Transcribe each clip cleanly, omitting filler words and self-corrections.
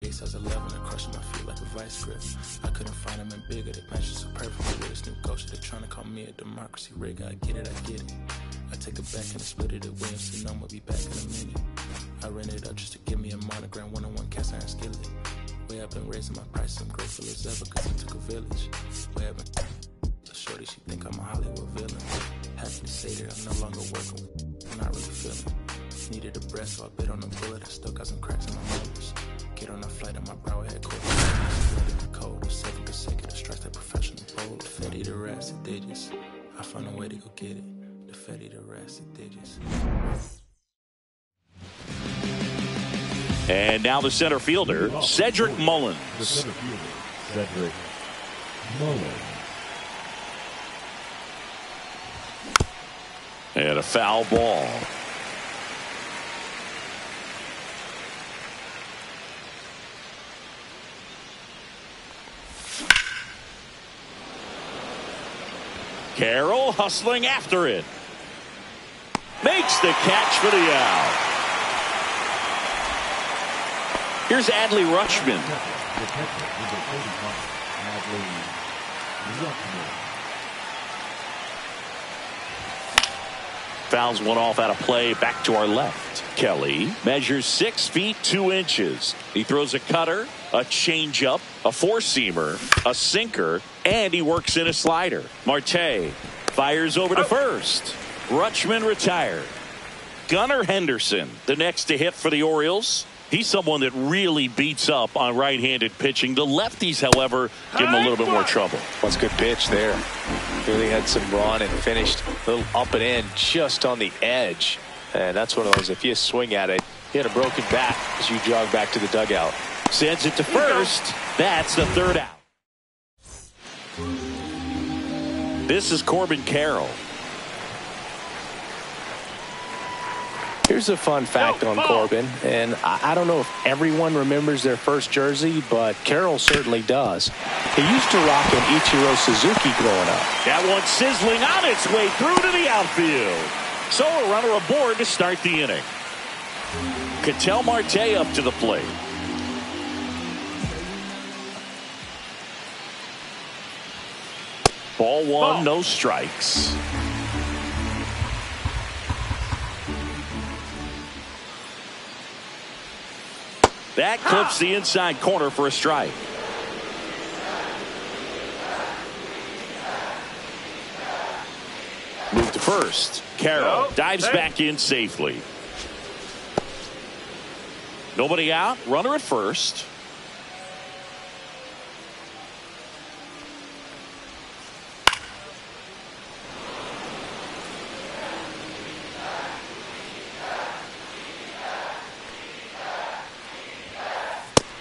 Size 11 and crushing my feet like a vice grip. I couldn't find them in bigger. They match so perfectly with this new culture. They're trying to call me a democracy rig. I get it. I take it back and split it at Williamson. I'm gonna be back in a minute. I ran it up just to give me a monogram, one-on-one cast iron skillet. Way I've been raising my price, I'm grateful as ever, cause it took a village. Way I've been a shorty, she think I'm a Hollywood villain. Happy to say that I'm no longer working with, I'm not really feeling. Needed a breath, so I bit on the bullet. I still got some cracks in my molars. Get on a flight on my brow headquarters. The code of 7 consecutive strikes, that professional bowl. The Fetty the rest of digits. I found a way to go get it. The Fetty the rest of digits. And now the center fielder, Cedric Mullins. The center fielder, Cedric Mullins. And a foul ball. Carroll hustling after it. Makes the catch for the out. Here's Adley Rutschman. Fouls one off out of play. Back to our left. Kelly measures 6 feet 2 inches. He throws a cutter, a changeup, a four-seamer, a sinker, and he works in a slider. Marte fires over to first. Rutschman retired. Gunnar Henderson, the next to hit for the Orioles. He's someone that really beats up on right-handed pitching. The lefties, however, give him a little bit more trouble. That's a good pitch there. Really had some run and finished a little up and in just on the edge. And that's one of those, if you swing at it, you had a broken back as you jog back to the dugout. Sends it to first. That's the third out. This is Corbin Carroll. Here's a fun fact on Corbin, and I don't know if everyone remembers their first jersey, but Carroll certainly does. He used to rock an Ichiro Suzuki growing up. That one sizzling on its way through to the outfield. So a runner aboard to start the inning. Ketel Marte up to the plate. Ball one, no strikes. That clips the inside corner for a strike. Move to first. Carroll dives back in safely. Nobody out. Runner at first.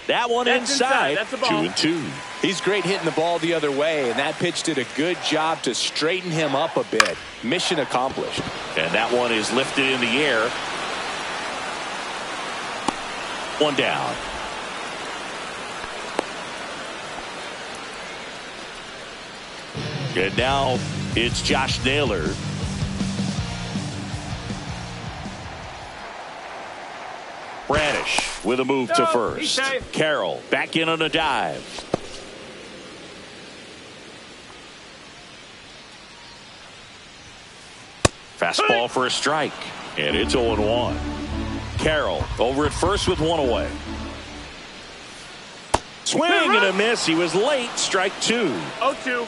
That one inside. That's 2-2. He's great hitting the ball the other way, and that pitch did a good job to straighten him up a bit. Mission accomplished. And that one is lifted in the air. One down. And now it's Josh Naylor. Bradish with a move to first. Carroll back in on a dive. Fastball for a strike. And it's 0-1. Carroll over at first with one away. Swing and a miss. He was late. Strike 2. 0-2.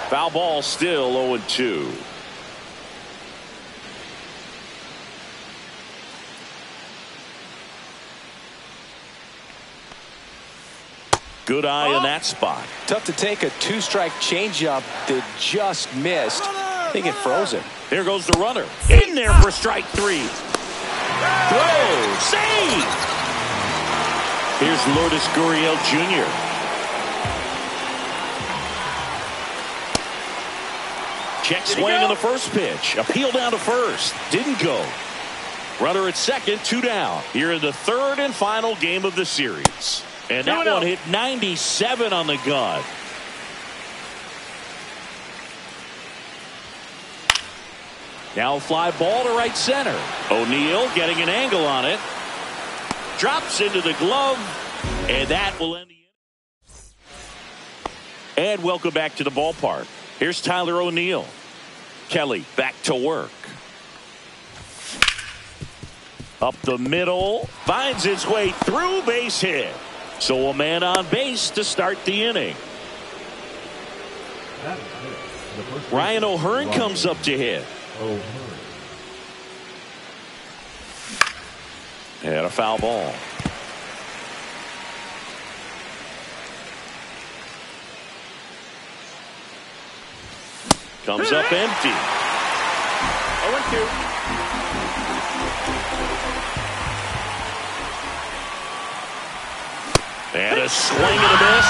Foul ball still 0-2. Good eye in that spot. Tough to take a 2-strike changeup that just missed. I think it froze him. There goes the runner. In there for strike 3. Throw. Save. Here's Lourdes Gurriel Jr. Check swing on the first pitch. Appeal down to first. Didn't go. Runner at second, 2 down. Here in the third and final game of the series. And that one hit 97 on the gun. Now fly ball to right center. O'Neill getting an angle on it. Drops into the glove. And that will end the inning. And welcome back to the ballpark. Here's Tyler O'Neill. Kelly back to work. Up the middle. Finds its way through, base hit. So a man on base to start the inning. Ryan O'Hearn comes up to hit. And a foul ball. Comes up empty. 0-2. And a swing and a miss.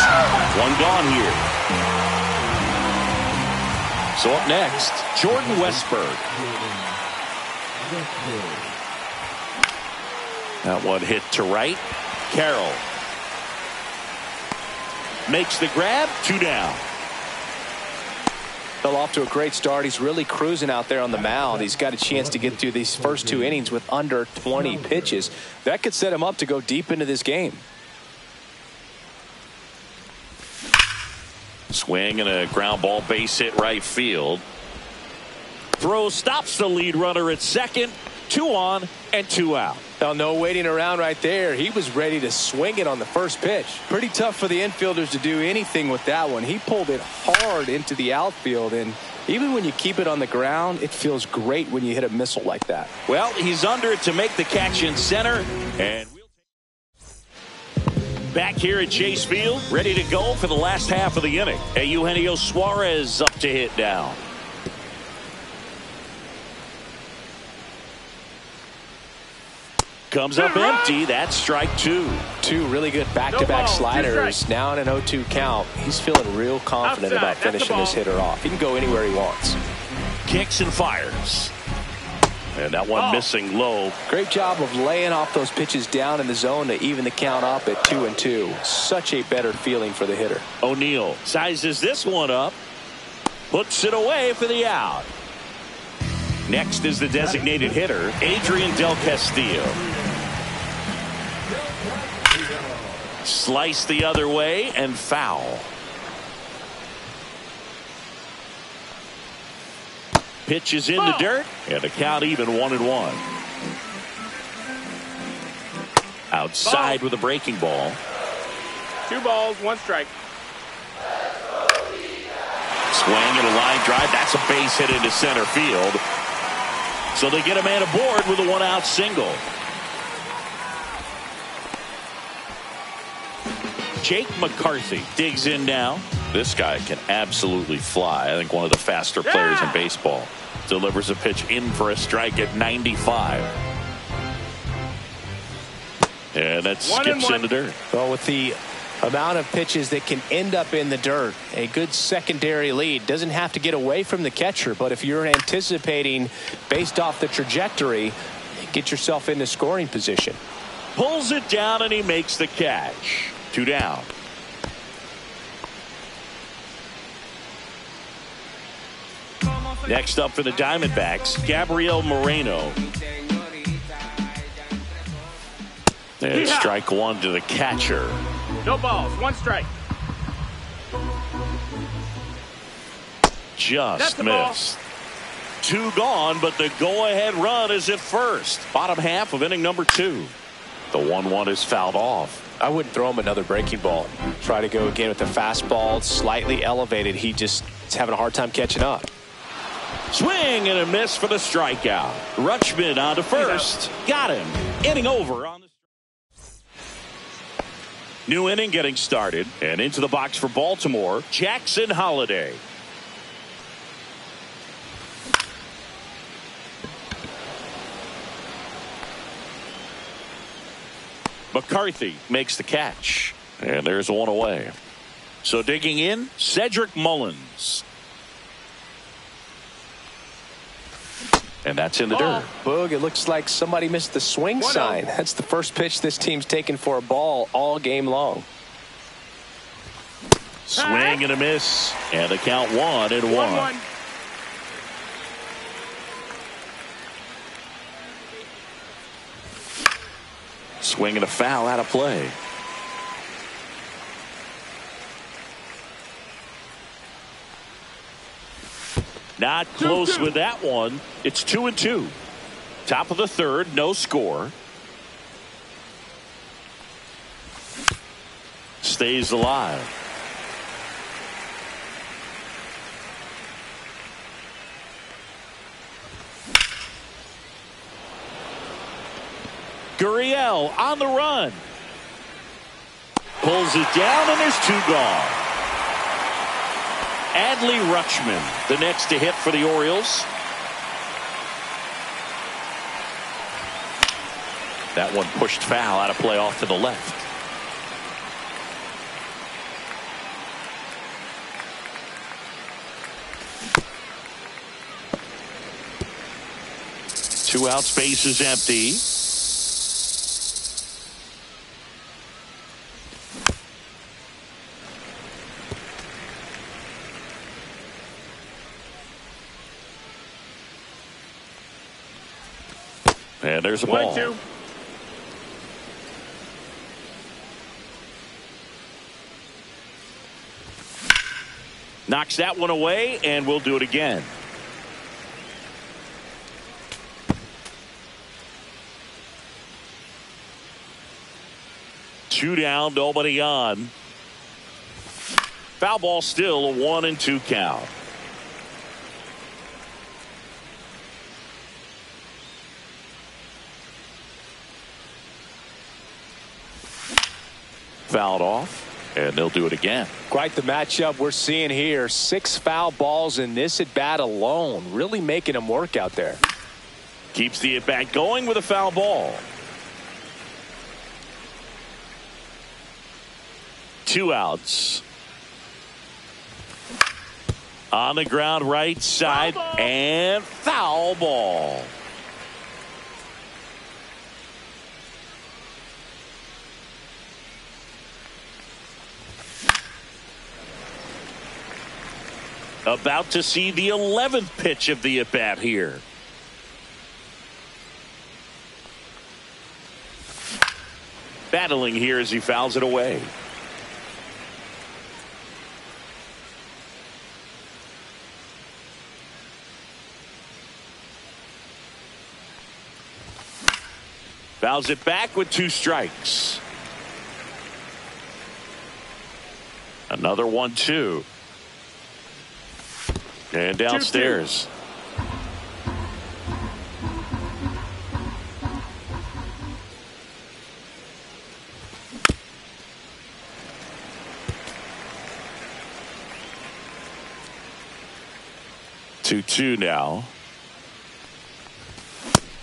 One gone here. So up next, Jordan Westburg. That one hit to right. Carroll makes the grab. 2 down. Fell off to a great start. He's really cruising out there on the mound. He's got a chance to get through these first 2 innings with under 20 pitches. That could set him up to go deep into this game. Swing and a ground ball, base hit right field. Throw stops the lead runner at second. 2 on and 2 out. Now, no waiting around right there. He was ready to swing it on the first pitch. Pretty tough for the infielders to do anything with that one. He pulled it hard into the outfield, and even when you keep it on the ground, it feels great when you hit a missile like that. Well, he's under it to make the catch in center, and back here at Chase Field, ready to go for the last half of the inning. Eugenio Suarez up to hit now. Comes up empty. That's strike 2. 2 really good back-to-back sliders. Now in an 0-2 count. He's feeling real confident about finishing this hitter off. He can go anywhere he wants. Kicks and fires. And that one missing low. Great job of laying off those pitches down in the zone to even the count up at 2-2. Such a better feeling for the hitter. O'Neill sizes this one up. Puts it away for the out. Next is the designated hitter, Adrian Del Castillo. Slice the other way and foul. Pitch is in the dirt, and the count even 1-1. Outside with a breaking ball. 2 balls, 1 strike. Swing and a line drive. That's a base hit into center field. So they get a man aboard with a 1-out single. Jake McCarthy digs in now. This guy can absolutely fly. I think one of the faster players in baseball. Delivers a pitch in for a strike at 95. And that skips in the dirt. Well, with the amount of pitches that can end up in the dirt, a good secondary lead. Doesn't have to get away from the catcher, but if you're anticipating based off the trajectory, get yourself into scoring position. Pulls it down and he makes the catch. 2 down. Next up for the Diamondbacks, Gabriel Moreno. And strike 1 to the catcher. No balls, 1 strike. Just missed. 2 gone, but the go-ahead run is at first. Bottom half of inning number 2. The 1-1 is fouled off. I wouldn't throw him another breaking ball. Try to go again with the fastball, slightly elevated. He just is having a hard time catching up. Swing and a miss for the strikeout. Rutschman on to first. Got him. Inning over on the new inning getting started. And into the box for Baltimore, Jackson Holliday. McCarthy makes the catch. And there's 1 away. So digging in, Cedric Mullins. And that's in the dirt. Boog, it looks like somebody missed the swing sign. That's the first pitch this team's taken for a ball all game long. Swing and a miss. And the count 1-1. Swing and a foul out of play. Not close with that one. It's 2-2. Top of the third, no score. Stays alive. Gurriel on the run. Pulls it down, and there's two gone. Adley Rutschman, the next to hit for the Orioles. That one pushed foul out of play off to the left. Two out, space is empty. And there's a ball. 1-2. Knocks that one away, and we'll do it again. Two down, nobody on. Foul ball, still a 1-2 count. Fouled off, and they'll do it again. Quite the matchup we're seeing here. 6 foul balls in this at bat alone, really making them work out there. Keeps the at bat going with a foul ball. 2 outs. On the ground, right side, and foul ball. About to see the 11th pitch of the at-bat here. Battling here as he fouls it away. Fouls it back with 2 strikes. Another 1-2. And downstairs. 2-2 now.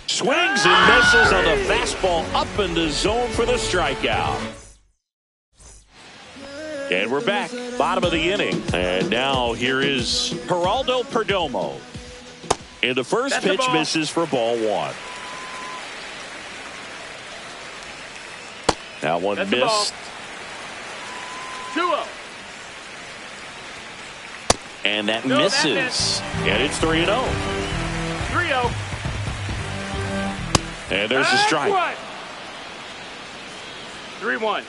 Swings and misses on the fastball up in the zone for the strikeout. And we're back, bottom of the inning. And now here is Geraldo Perdomo. And the first pitch misses for ball 1. That one missed. 2-0. And that misses. And it's 3-0. 3-0. And there's a strike. 3-1.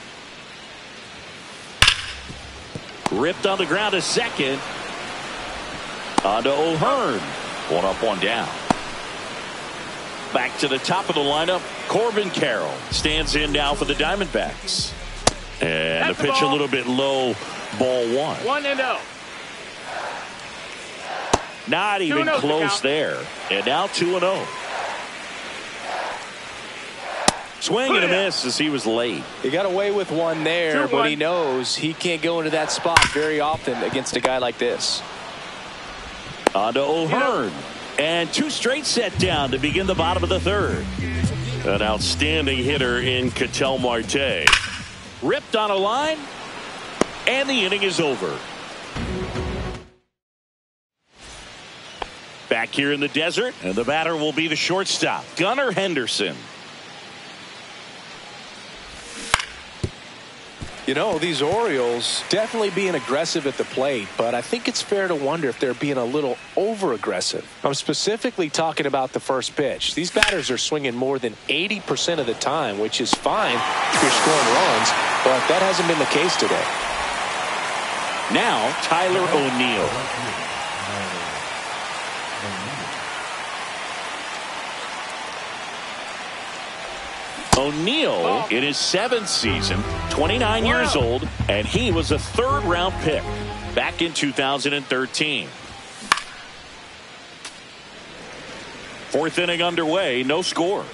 Ripped on the ground to second. On to O'Hearn. 1 up, 1 down. Back to the top of the lineup. Corbin Carroll stands in now for the Diamondbacks. And the pitch a little bit low. Ball 1. 1-0. Not even close there. And now 2-0. Swing and a miss as he was late. He got away with one there, but he knows he can't go into that spot very often against a guy like this. On to O'Hearn. And 2 straight set down to begin the bottom of the third. An outstanding hitter in Ketel Marte. Ripped on a line. And the inning is over. Back here in the desert. And the batter will be the shortstop, Gunnar Henderson. You know, these Orioles definitely being aggressive at the plate, but I think it's fair to wonder if they're being a little over-aggressive. I'm specifically talking about the first pitch. These batters are swinging more than 80% of the time, which is fine if you're scoring runs, but that hasn't been the case today. Now, Tyler O'Neill. O'Neill in his 7th season, 29 years old, and he was a 3rd-round pick back in 2013. 4th inning underway, no score.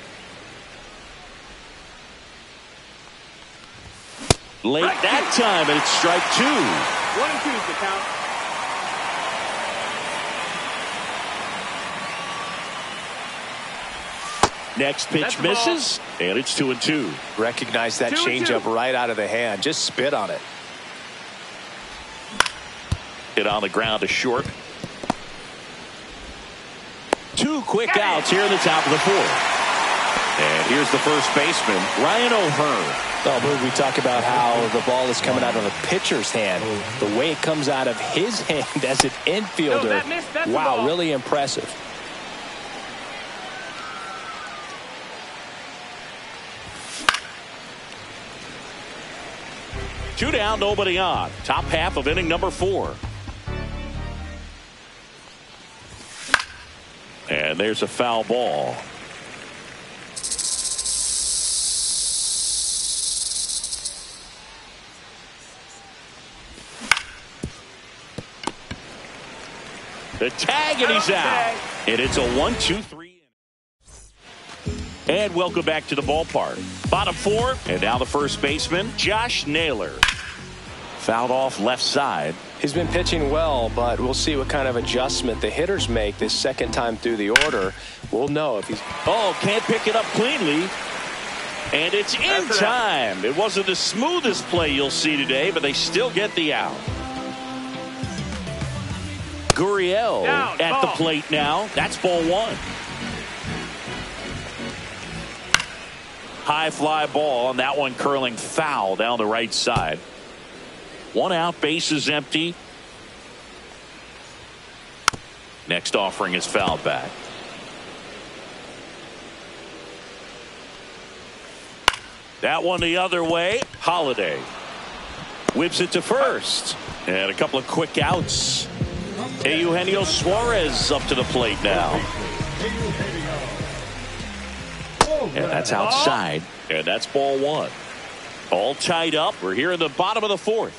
Late that time, and it's strike 2. 1-2 the count. Next pitch misses, and it's 2-2. Recognize that changeup right out of the hand. Just spit on it. Hit on the ground to short. 2 quick outs here in the top of the 4th. And here's the first baseman, Ryan O'Hearn. Oh, we talk about how the ball is coming out of a pitcher's hand. The way it comes out of his hand as an infielder. Wow, really impressive. Two down, nobody on. Top half of inning number 4. And there's a foul ball. The tag, and he's out. And it's a 1-2-3. And welcome back to the ballpark. Bottom 4, and now the first baseman, Josh Naylor. Fouled off left side. He's been pitching well, but we'll see what kind of adjustment the hitters make this second time through the order. We'll know if he's... Oh, can't pick it up cleanly. And it's in time. It wasn't the smoothest play you'll see today, but they still get the out. Gurriel at the plate now. That's ball 1. High fly ball, and that one curling foul down the right side. 1 out, base is empty. Next offering is fouled back. That one the other way. Holiday whips it to first, and a couple of quick outs. Eugenio Suarez up to the plate now. And that's outside. And that's ball 1. All tied up. We're here in the bottom of the 4th.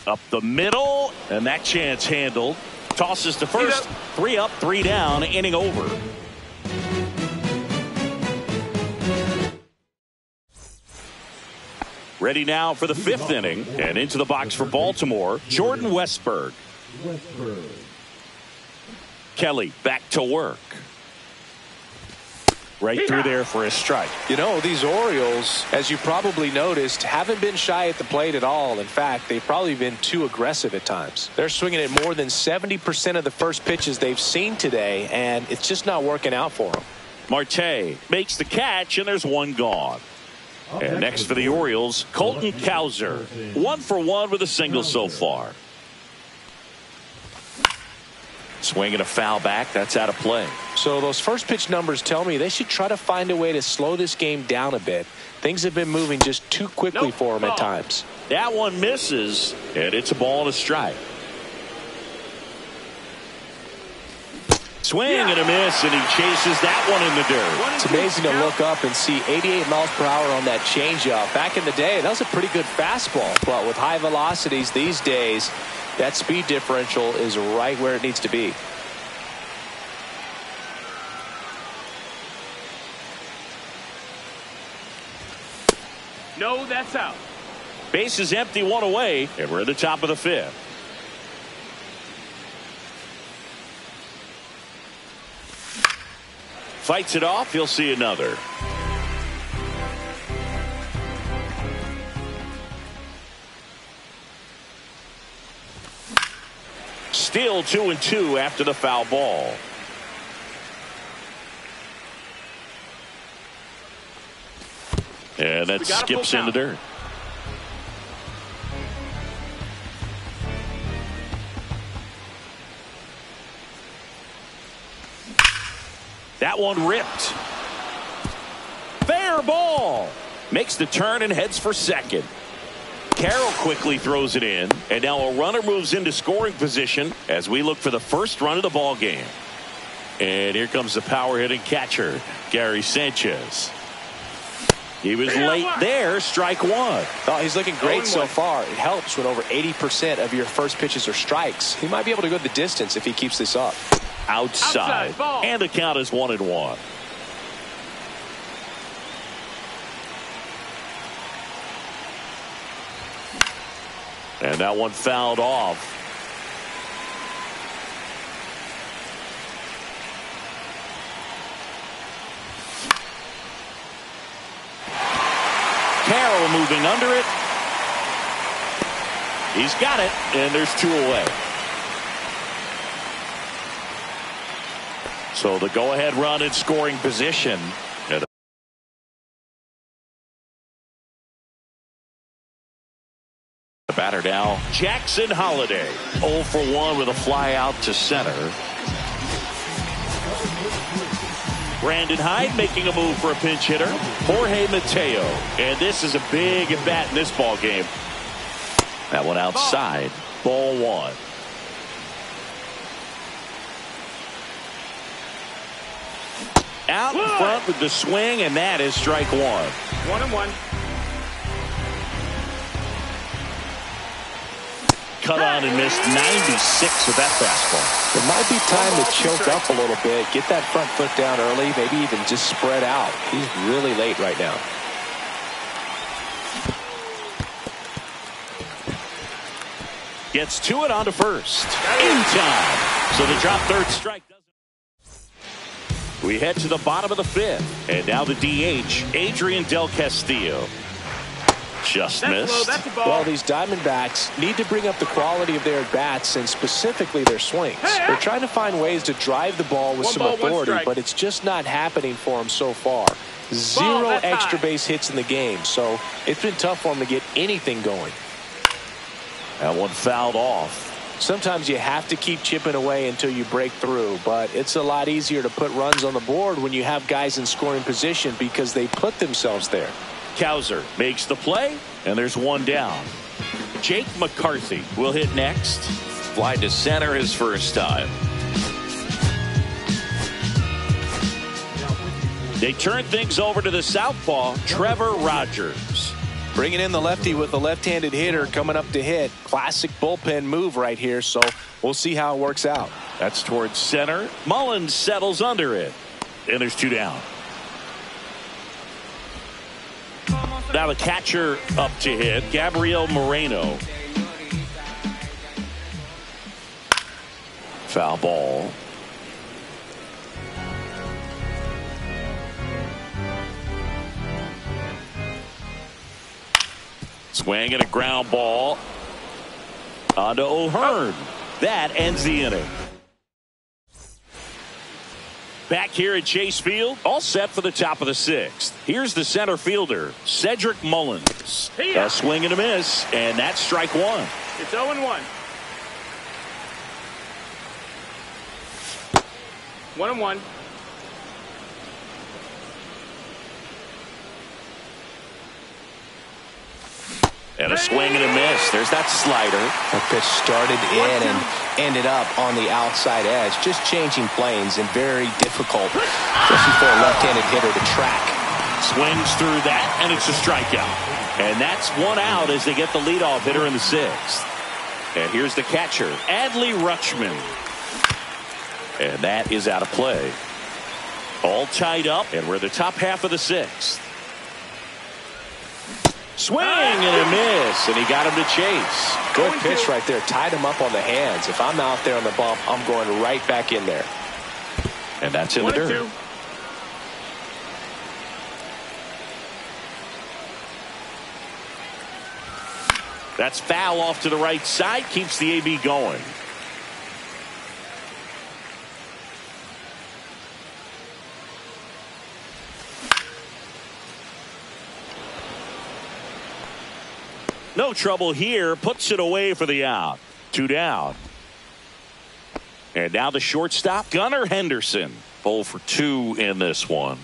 Up the middle. And that chance handled. Tosses to first. 3 up, 3 down. Inning over. Ready now for the 5th inning. And into the box for Baltimore, Jordan Westburg. Kelly back to work. Right through there for a strike. You know, these Orioles, as you probably noticed, haven't been shy at the plate at all. In fact, they've probably been too aggressive at times. They're swinging at more than 70% of the first pitches they've seen today, and it's just not working out for them. Marte makes the catch, and there's 1 gone. And next for the Orioles, Colton Cowser. 1 for 1 with a single so far. Swinging a foul back. That's out of play. So those first pitch numbers tell me they should try to find a way to slow this game down a bit. Things have been moving just too quickly for them at times. That one misses, and it's a ball and a strike. Swing and a miss, and he chases that one in the dirt. It's amazing to look up and see 88 miles per hour on that changeup. Back in the day, that was a pretty good fastball, but with high velocities these days, that speed differential is right where it needs to be. No, that's out. Base is empty, 1 away, and we're at the top of the 5th. Fights it off. He'll see another. Still 2-2 after the foul ball. And that skips in the dirt. That one ripped. Fair ball. Makes the turn and heads for second. Carroll quickly throws it in, and now a runner moves into scoring position as we look for the first run of the ball game. And here comes the power hitting catcher, Gary Sanchez. He was late there. Strike one. Oh, he's looking great so far. It helps when over 80% of your first pitches are strikes. He might be able to go the distance if he keeps this up. Outside and the count is 1-1. And that one fouled off. Carroll moving under it. He's got it, and there's two away. So the go-ahead run in scoring position. The batter now, Jackson Holliday. 0 for 1 with a fly out to center. Brandon Hyde making a move for a pinch hitter. Jorge Mateo. And this is a big at bat in this ball game. That one outside. Ball one. Out in front with the swing, and that is strike one. 1-1. Cut on and missed 96 with that fastball. It might be time to choke up a little bit, get that front foot down early, maybe even just spread out. He's really late right now. Gets to it onto first. In time. So the drop third strike doesn't. We head to the bottom of the fifth. And now the DH, Adrian Del Castillo. Just missed. Well, these Diamondbacks need to bring up the quality of their at-bats and specifically their swings. They're trying to find ways to drive the ball with some authority, but it's just not happening for them so far. Zero extra base hits in the game, so it's been tough for them to get anything going. That one fouled off. Sometimes you have to keep chipping away until you break through, but it's a lot easier to put runs on the board when you have guys in scoring position because they put themselves there. Cowser makes the play, and there's one down. Jake McCarthy will hit next. Fly to center his first time. They turn things over to the southpaw, Trevor Rogers. Bringing in the lefty with the left-handed hitter coming up to hit. Classic bullpen move right here, so we'll see how it works out. That's towards center. Mullins settles under it, and there's two down. Now the catcher up to hit, Gabriel Moreno. Foul ball. Swing and a ground ball onto O'Hearn. That ends the inning. Back here at Chase Field, all set for the top of the sixth. Here's the center fielder, Cedric Mullins. A swing and a miss, and that's strike one. It's 0-1. 1-1. And a swing and a miss. There's that slider. That pitch started in and ended up on the outside edge. Just changing planes and very difficult, especially for a left-handed hitter to track. Swings through that, and it's a strikeout. And that's one out as they get the leadoff hitter in the sixth. And here's the catcher, Adley Rutschman. And that is out of play. All tied up, and we're the top half of the sixth. Swing and a miss, and he got him to chase. Good pitch right there. Tied him up on the hands. If I'm out there on the bump, I'm going right back in there. And that's in the dirt. That's foul off to the right side. Keeps the AB going. No trouble here. Puts it away for the out. 2 down. And now the shortstop, Gunnar Henderson. 0 for 2 in this one.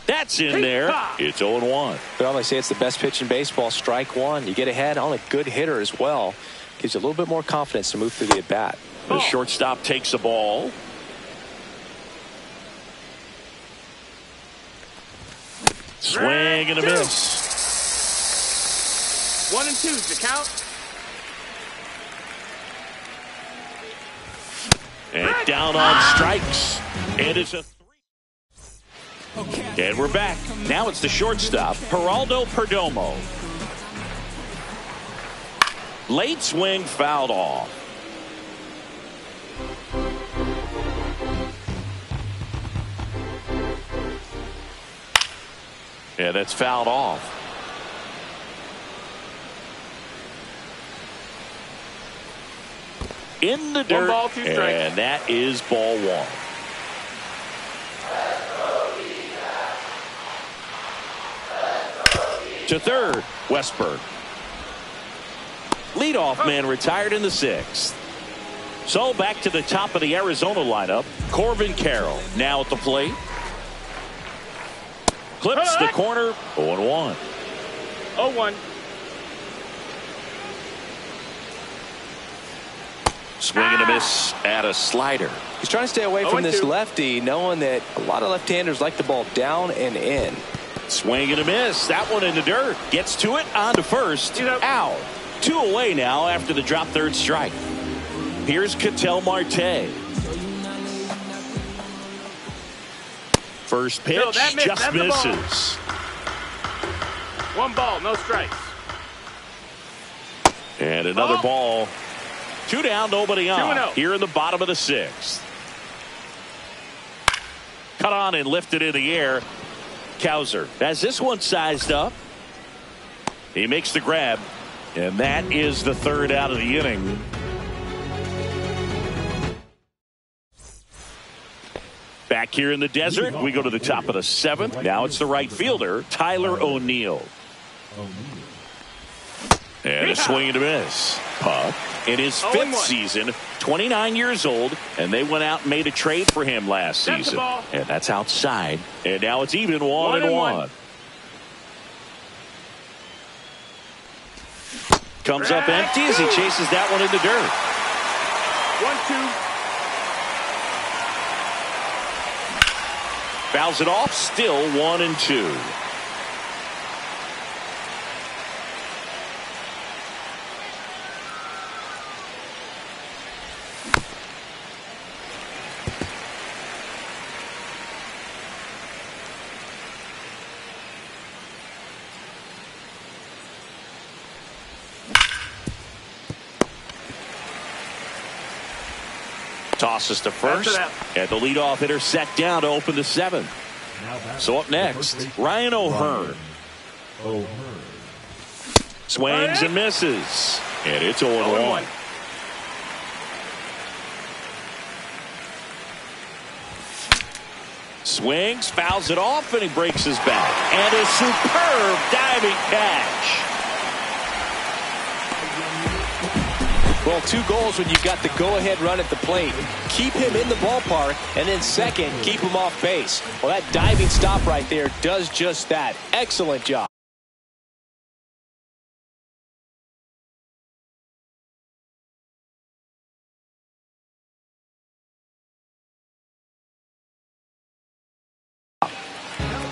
That's in there. It's 0-1. They always say it's the best pitch in baseball. Strike one. You get ahead on a good hitter as well. Gives you a little bit more confidence to move through the at-bat. The shortstop takes the ball. Swing and a miss. 1 and 2's the count. And down on strikes. And it's a 3. And we're back. Now it's the shortstop, Geraldo Perdomo. Late swing fouled off. Yeah, that's fouled off. In the dirt. 1 ball, 2 strikes. And that is ball 1. To third, Westberg. Leadoff man retired in the 6th. So back to the top of the Arizona lineup. Corbin Carroll now at the plate. Clips the corner. 0-1. 0-1. Swing and a miss at a slider. He's trying to stay away from this lefty, knowing that a lot of left-handers like the ball down and in. Swing and a miss. That one in the dirt. Gets to it. On to first. Out. 2 away now after the drop third strike. Here's Ketel Marte. First pitch just misses. 1 ball, no strikes. And another ball. 2 down, nobody on. 2-0. Here in the bottom of the 6th. Cut on and lifted in the air. Cowser has this one sized up. He makes the grab, and that is the 3rd out of the inning. Back here in the desert, we go to the top of the 7th. Now it's the right fielder, Tyler O'Neill. And a swing and a miss. Puck in his 5th season, 29 years old, and they went out and made a trade for him last season. And that's outside. And now it's even 1-1. Comes up empty as he chases that one in the dirt. 1-2. Fouls it off, still 1-2. Tosses to first, and the leadoff hitter set down to open the 7th. So up next, Ryan O'Hearn. Swings and misses, and it's 0-1. Swings, fouls it off, and he breaks his back. And a superb diving catch. Well, 2 goals when you've got the go-ahead run at the plate. Keep him in the ballpark, and then second, keep him off base. Well, that diving stop right there does just that. Excellent job.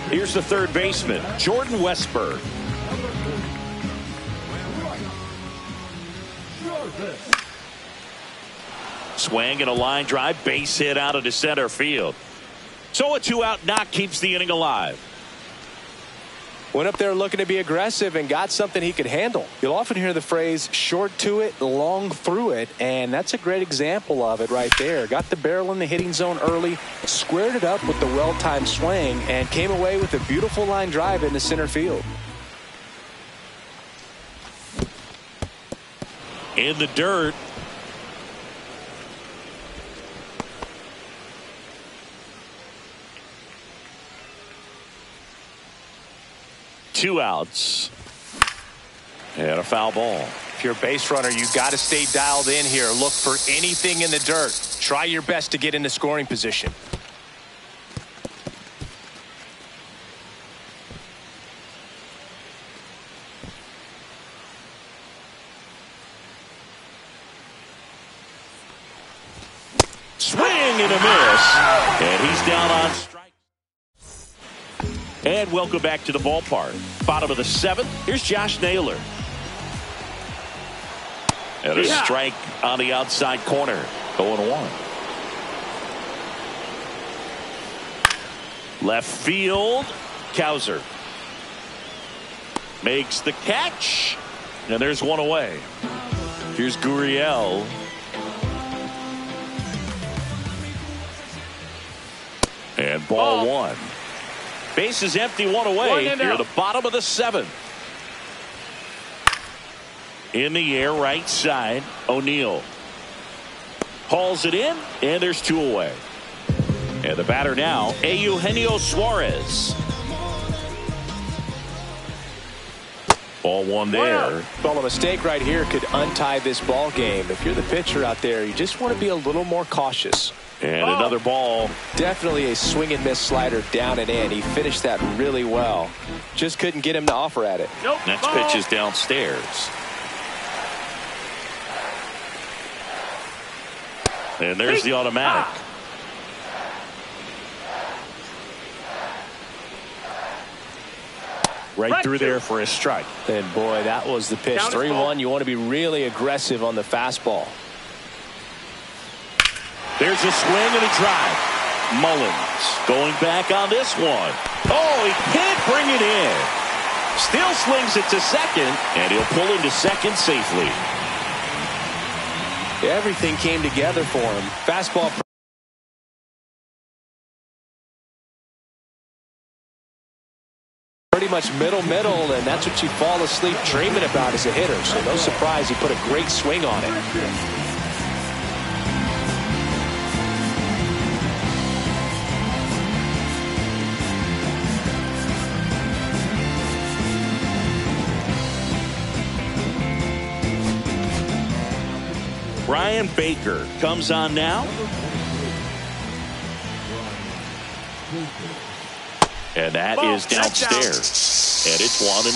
Here's the 3rd baseman, Jordan Westberg. Swing and a line drive, base hit out into center field. So a 2-out knock keeps the inning alive. Went up there looking to be aggressive and got something he could handle. You'll often hear the phrase short to it, long through it, and that's a great example of it right there. Got the barrel in the hitting zone early, squared it up with the well-timed swing, and came away with a beautiful line drive into center field. In the dirt. Two outs. And a foul ball. If you're a base runner, you got to stay dialed in here. Look for anything in the dirt. Try your best to get into scoring position. Swing and a miss. And he's down on strike. And welcome back to the ballpark. Bottom of the 7th. Here's Josh Naylor. And a strike on the outside corner. 0-1. Left field. Cowser makes the catch. And there's one away. Here's Gurriel. And ball 1. Base is empty, one away. Here at the bottom of the 7th. In the air, right side, O'Neill. Hauls it in, and there's 2 away. And the batter now, Eugenio Suarez. Ball 1 there. Well, a mistake right here could untie this ball game. If you're the pitcher out there, you just want to be a little more cautious. And another ball. Definitely a swing and miss slider down and in. He finished that really well. Just couldn't get him to offer at it. Next pitch is downstairs. And there's the automatic. Right through there for a strike. And boy, that was the pitch. 3-1. You want to be really aggressive on the fastball. There's a swing and a drive. Mullins going back on this one. Oh, he can't bring it in. Still slings it to second, and he'll pull into second safely. Everything came together for him. Fastball. Pretty much middle, and that's what you fall asleep dreaming about as a hitter. So no surprise he put a great swing on it. Brian Baker comes on now. And that is downstairs. And it's 1-0.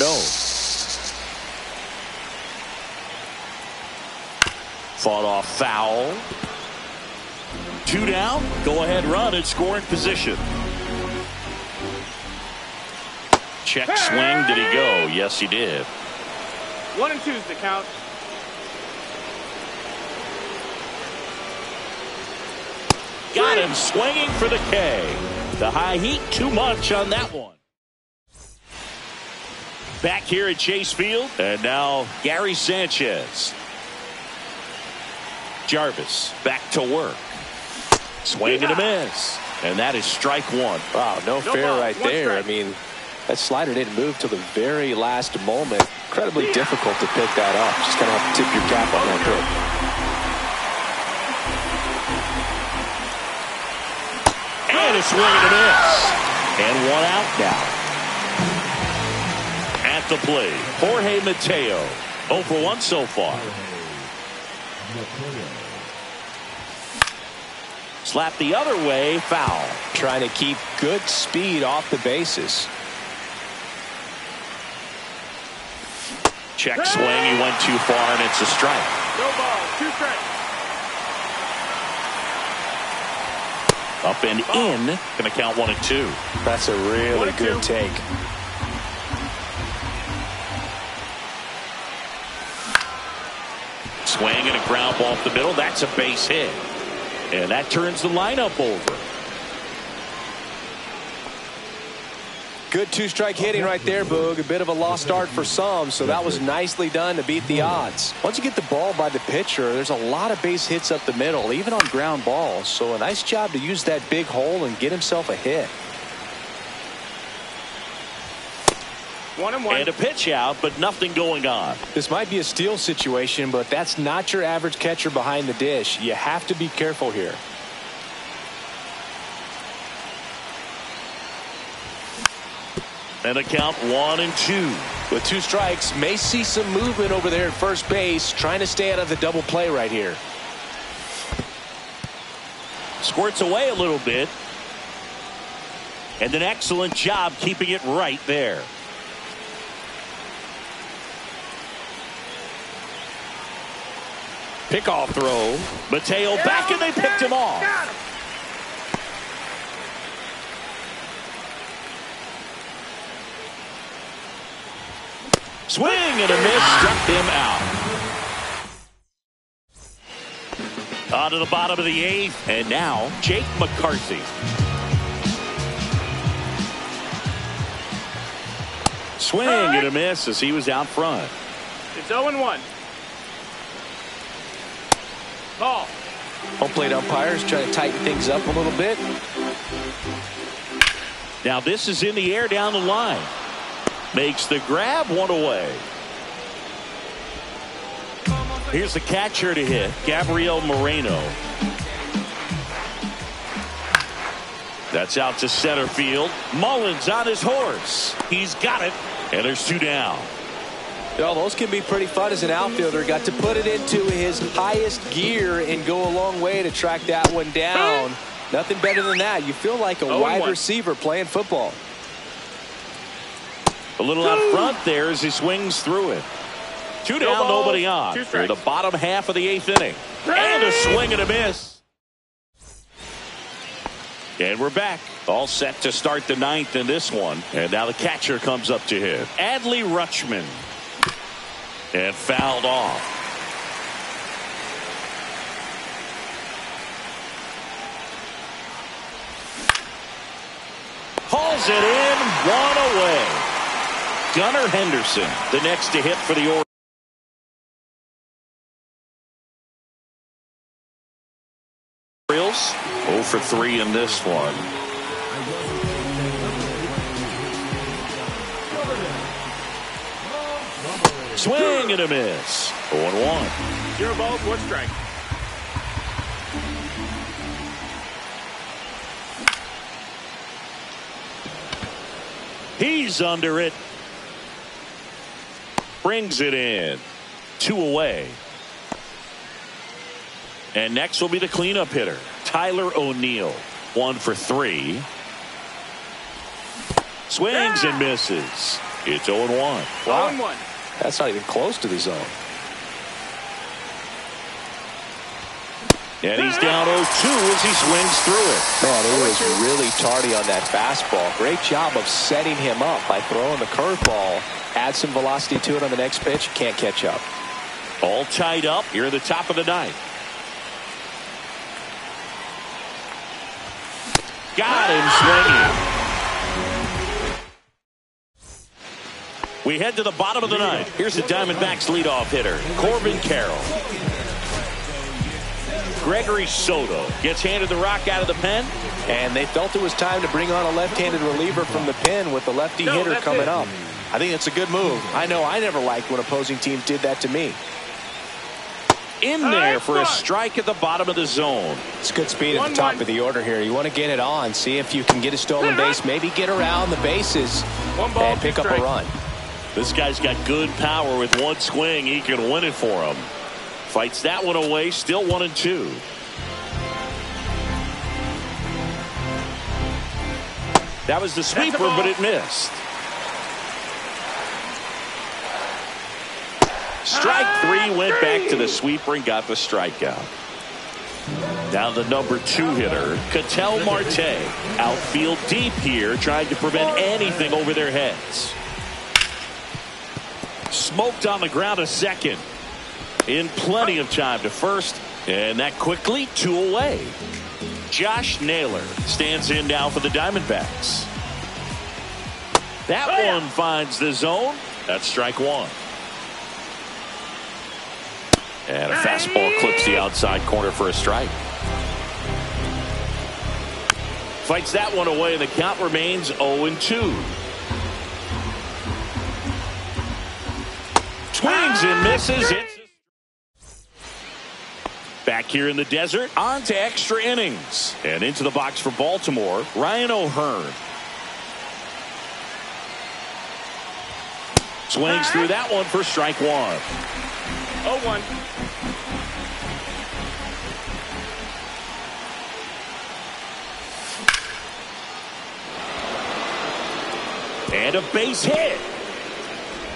Fought off foul. 2 down. Go ahead run in scoring position. Check swing. Did he go? Yes, he did. 1-2 is the count. Got him swinging for the K. The high heat, too much on that one. Back here at Chase Field, and now Gary Sanchez. Jarvis back to work. Swing and a miss. And that is strike 1. Wow, no fair right there. I mean, that slider didn't move till the very last moment. Incredibly difficult to pick that up. Just kind of have to tip your cap on that pick. And a swing and a miss. And 1 out now. At the plate, Jorge Mateo. 0 for 1 so far. Slap the other way, foul. Trying to keep good speed off the bases. Check swing, he went too far, and it's a strike. No ball, 2 strikes. Up and in, going to count 1 and 2. That's a really good take. Swing and a ground ball off the middle. That's a base hit. And that turns the lineup over. Good 2-strike hitting right there, Boog. A bit of a lost start for some, so that was nicely done to beat the odds. Once you get the ball by the pitcher, there's a lot of base hits up the middle, even on ground balls. So a nice job to use that big hole and get himself a hit. 1-1. And a pitch out, but nothing going on. This might be a steal situation, but that's not your average catcher behind the dish. You have to be careful here. And a count 1 and 2. With 2 strikes, may see some movement over there at first base, trying to stay out of the double play right here. Squirts away a little bit. And an excellent job keeping it right there. Pickoff throw. Mateo back, and they picked him off. Swing and a miss, struck him out. On to the bottom of the 8th, and now Jake McCarthy. Swing and a miss as he was out front. It's 0-1. Ball. Home plate umpires trying to tighten things up a little bit. Now this is in the air down the line. Makes the grab, 1 away. Here's the catcher to hit, Gabriel Moreno. That's out to center field. Mullins on his horse. He's got it, and there's 2 down. Well, those can be pretty fun as an outfielder. Got to put it into his highest gear and go a long way to track that one down. Nothing better than that. You feel like a wide receiver playing football. A little out front there as he swings through it. 2 down, nobody on. Through the bottom half of the 8th inning. And a swing and a miss. And we're back. All set to start the 9th in this one. And now the catcher comes up to hit. Adley Rutschman. And fouled off. Hauls it in, 1 away. Gunnar Henderson, the next to hit for the Orioles. 0 for 3 in this one. Swing and a miss. 0-1. 0 balls, 1 strike. He's under it. Brings it in. 2 away. And next will be the cleanup hitter, Tyler O'Neill. 1 for 3. Swings and misses. It's 0-1. Wow. 0-1. That's not even close to the zone. And he's down 0-2 as he swings through it. Man, he was really tardy on that fastball. Great job of setting him up by throwing the curveball. Add some velocity to it on the next pitch. Can't catch up. All tied up here at the top of the 9th. Got him swinging. We head to the bottom of the 9th. Here's the Diamondbacks leadoff hitter, Corbin Carroll. Gregory Soto gets handed the rock out of the pen. And they felt it was time to bring on a left-handed reliever from the pen with the lefty hitter coming up. I think it's a good move. I know I never liked when opposing teams did that to me. In there for a strike at the bottom of the zone. It's good speed at the top of the order here. You want to get it on, see if you can get a stolen base, maybe get around the bases and pick up a run. This guy's got good power. With 1 swing, he can win it for him. Fights that one away, still 1-2. That was the sweeper, but it missed. Strike 3, went back to the sweeper and got the strikeout. Now the number 2 hitter, Ketel Marte. Outfield deep here, trying to prevent anything over their heads. Smoked on the ground to second. In plenty of time to first. And that quickly 2 away. Josh Naylor stands in now for the Diamondbacks. That one finds the zone. That's strike 1. And a fastball clips the outside corner for a strike. Fights that one away, and the count remains 0-2. Swings and misses. Back here in the desert, on to extra innings. And into the box for Baltimore, Ryan O'Hearn. Swings through that one for strike one. 0-1. And a base hit.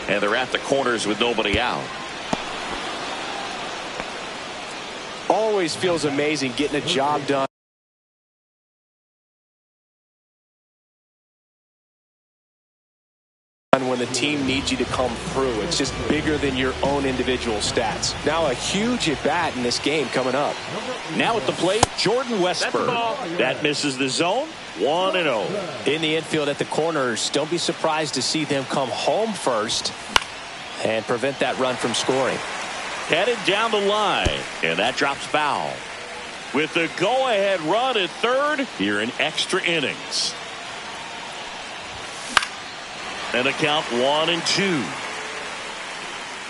And they're at the corners with nobody out. Always feels amazing getting a job done when the team needs you to come through. It's just bigger than your own individual stats. Now a huge at bat in this game coming up. Now at the plate, Jordan Westburg. That misses the zone. 1-0. In the infield at the corners, don't be surprised to see them come home first and prevent that run from scoring. Headed down the line, and that drops foul. With the go-ahead run at third, here in extra innings. And a count 1-2.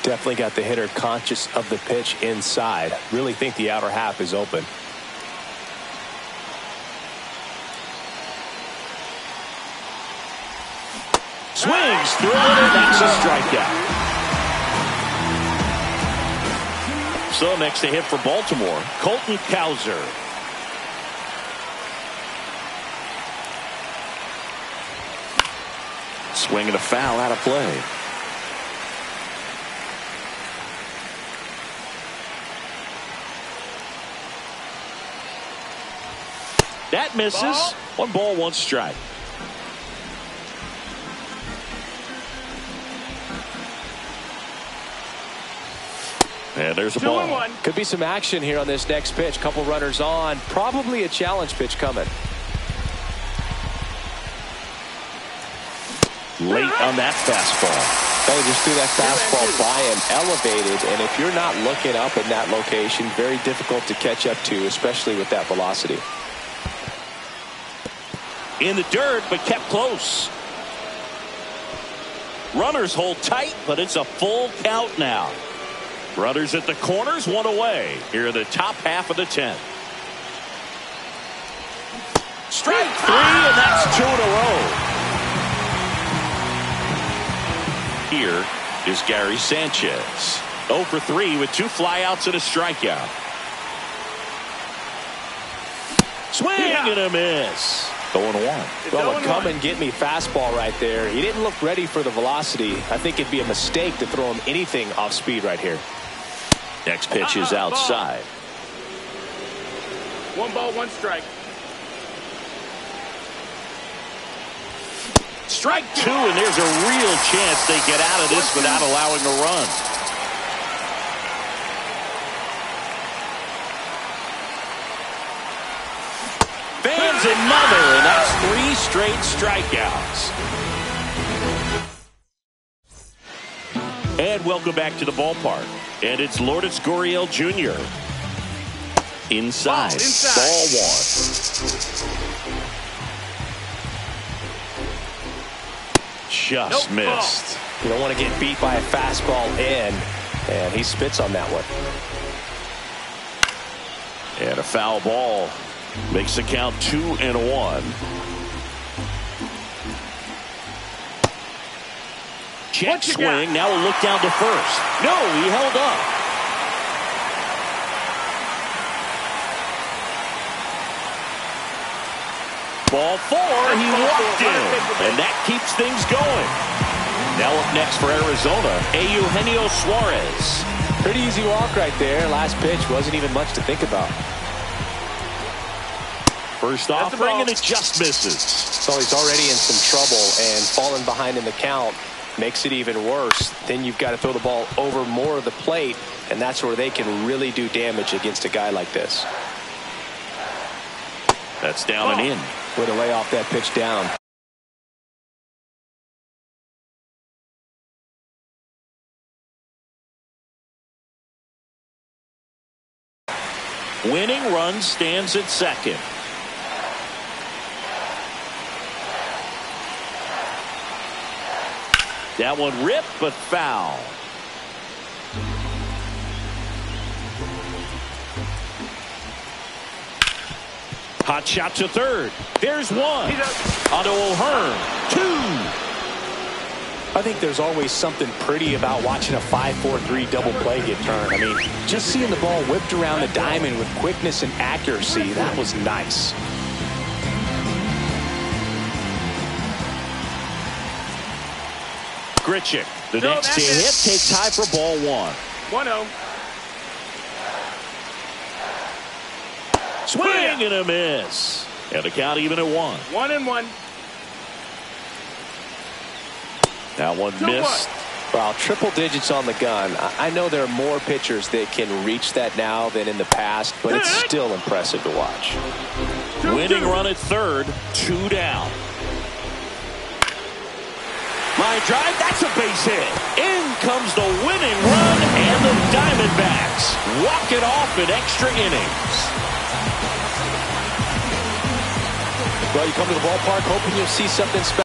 Definitely got the hitter conscious of the pitch inside. Really think the outer half is open. Swings through it, and that's a strikeout. So next to hit for Baltimore, Colton Cowser. Swing and a foul out of play. That misses. 1 ball, 1 strike. And there's a ball. 2-1. Could be some action here on this next pitch. Couple runners on. Probably a challenge pitch coming. Late on that fastball. They just threw that fastball by him, elevated, and if you're not looking up in that location, very difficult to catch up to, especially with that velocity. In the dirt, but kept close. Runners hold tight, but it's a full count now. Runners at the corners, 1 away. Here in the top half of the 10th. Strike 3, and that's 2 in a row. Here is Gary Sanchez. 0 for 3 with 2 flyouts and a strikeout. Swing and a miss. 0-1. Well, a come and get me fastball right there. He didn't look ready for the velocity. I think it'd be a mistake to throw him anything off speed right here. Next pitch is outside. 1 ball, 1 strike. Strike 2, and there's a real chance they get out of this without allowing a run. Fans another, and that's 3 straight strikeouts. And welcome back to the ballpark. And it's Lourdes Gurriel Jr. Inside. Ball 1. Just missed. You don't want to get beat by a fastball in, and he spits on that one. And a foul ball makes the count 2-1. Check swing. Now a look down to first. No, he held up. Ball 4, he walked in, and that keeps things going. Now up next for Arizona, Eugenio Suarez. Pretty easy walk right there. Last pitch wasn't even much to think about. First offering, and it just misses. So he's already in some trouble, and falling behind in the count makes it even worse. Then you've got to throw the ball over more of the plate, and that's where they can really do damage against a guy like this. That's down and in. Way to lay off that pitch down. Winning run stands at second. That one ripped, but foul. Hot shot to third. There's 1. Onto O'Hearn. 2. I think there's always something pretty about watching a 5-4-3 double play get turned. I mean, just seeing the ball whipped around the diamond with quickness and accuracy, that was nice. Grichuk, the next to hit, takes high for ball 1. 1-0. Swing and a miss. And the count even at 1. 1-1. That one missed. Well, triple digits on the gun. I know there are more pitchers that can reach that now than in the past, but it's still impressive to watch. Winning run at third, 2 down. Line drive, that's a base hit. In comes the winning run, and the Diamondbacks walk it off in extra innings. Well, you come to the ballpark hoping you'll see something special.